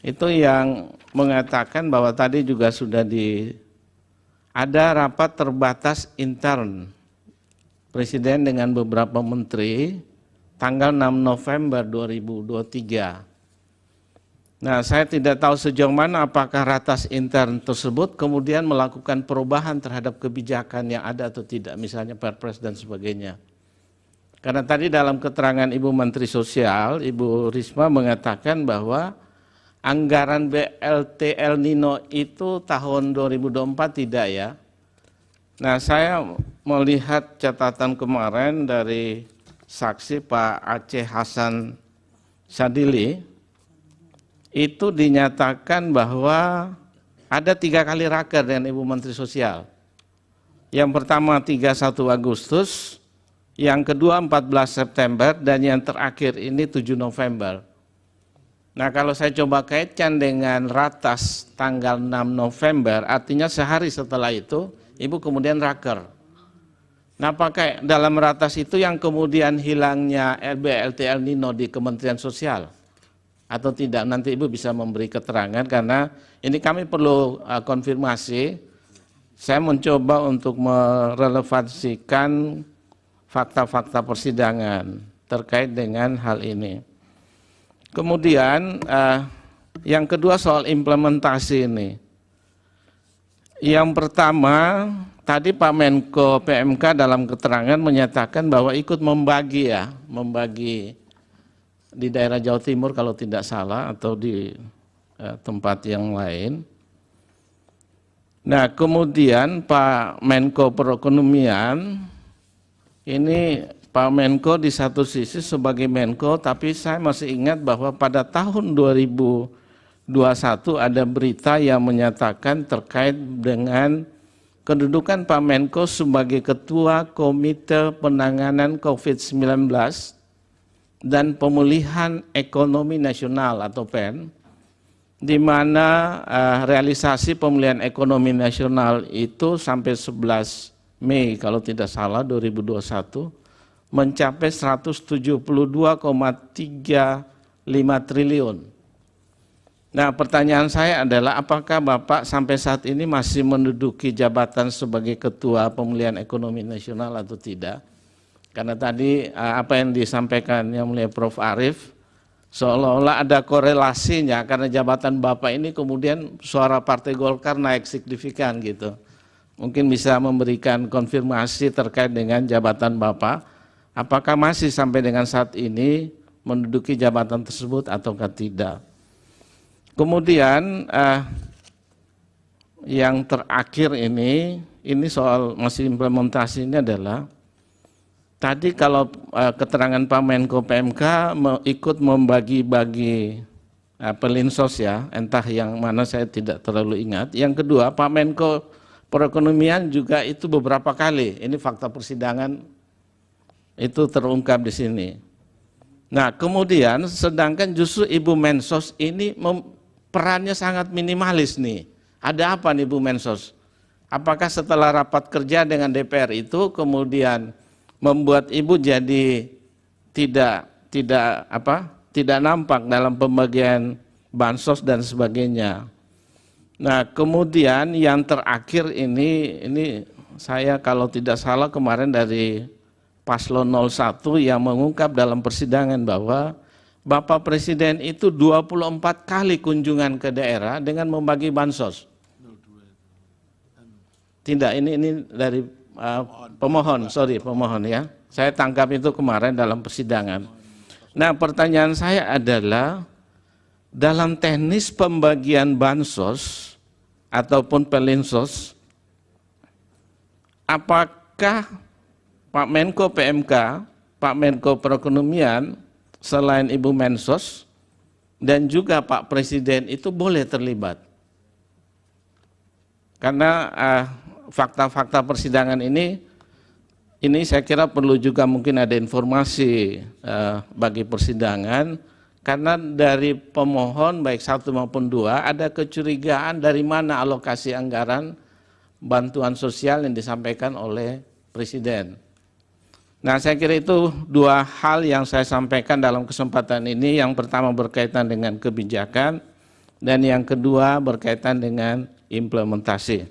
itu yang mengatakan bahwa tadi juga sudah ada rapat terbatas intern Presiden dengan beberapa menteri tanggal 6 November 2023. Nah, saya tidak tahu sejauh mana apakah ratas intern tersebut kemudian melakukan perubahan terhadap kebijakan yang ada atau tidak, misalnya Perpres dan sebagainya. Karena tadi dalam keterangan Ibu Menteri Sosial, Ibu Risma mengatakan bahwa anggaran BLT El Nino itu tahun 2024 tidak ya. Nah, saya melihat catatan kemarin dari saksi Pak Aceh Hasan Sadili, itu dinyatakan bahwa ada 3 kali raker dengan Ibu Menteri Sosial. Yang pertama 31 Agustus, yang kedua 14 September, dan yang terakhir ini 7 November. Nah, kalau saya coba kaitkan dengan ratas tanggal 6 November, artinya sehari setelah itu, Ibu kemudian raker. Nah, apakah dalam ratas itu yang kemudian hilangnya BLT El Nino di Kementerian Sosial? Atau tidak, nanti Ibu bisa memberi keterangan karena ini kami perlu konfirmasi. Saya mencoba untuk merelevansikan fakta-fakta persidangan terkait dengan hal ini. Kemudian yang kedua soal implementasi ini. Yang pertama, tadi Pak Menko PMK dalam keterangan menyatakan bahwa ikut membagi di daerah Jawa Timur kalau tidak salah atau di tempat yang lain. Nah, kemudian Pak Menko Perekonomian, ini Pak Menko di satu sisi sebagai Menko, tapi saya masih ingat bahwa pada tahun 2021 ada berita yang menyatakan terkait dengan kedudukan Pak Menko sebagai Ketua Komite Penanganan COVID-19 dan Pemulihan Ekonomi Nasional atau PEN, di mana realisasi pemulihan ekonomi nasional itu sampai 11 Mei kalau tidak salah 2021 mencapai 172,35 triliun. Nah, pertanyaan saya adalah apakah Bapak sampai saat ini masih menduduki jabatan sebagai Ketua Pemulihan Ekonomi Nasional atau tidak? Karena tadi apa yang disampaikan yang mulia Prof. Arief, seolah-olah ada korelasinya karena jabatan Bapak ini kemudian suara Partai Golkar naik signifikan gitu. Mungkin bisa memberikan konfirmasi terkait dengan jabatan Bapak, apakah masih sampai dengan saat ini menduduki jabatan tersebut ataukah tidak. Kemudian yang terakhir ini soal masih implementasi ini adalah, tadi kalau keterangan Pak Menko PMK ikut membagi-bagi pelinsos ya, entah yang mana saya tidak terlalu ingat. Yang kedua, Pak Menko Perekonomian juga itu beberapa kali, ini fakta persidangan itu terungkap di sini. Nah, kemudian sedangkan justru Ibu Mensos ini perannya sangat minimalis nih. Ada apa nih Bu Mensos? Apakah setelah rapat kerja dengan DPR itu kemudian membuat Ibu jadi tidak nampak dalam pembagian bansos dan sebagainya. Nah, kemudian yang terakhir ini saya kalau tidak salah kemarin dari Paslon 01 yang mengungkap dalam persidangan bahwa Bapak Presiden itu 24 kali kunjungan ke daerah dengan membagi bansos. Tidak, ini dari pemohon ya. Saya tangkap itu kemarin dalam persidangan. Nah, pertanyaan saya adalah dalam teknis pembagian bansos ataupun pelinsos, apakah Pak Menko PMK, Pak Menko Perekonomian, selain Ibu Mensos dan juga Pak Presiden itu boleh terlibat? Karena fakta-fakta persidangan ini saya kira perlu juga mungkin ada informasi bagi persidangan, karena dari pemohon baik 1 maupun 2 ada kecurigaan dari mana alokasi anggaran bantuan sosial yang disampaikan oleh Presiden. Nah, saya kira itu 2 hal yang saya sampaikan dalam kesempatan ini. Yang pertama berkaitan dengan kebijakan dan yang kedua berkaitan dengan implementasi.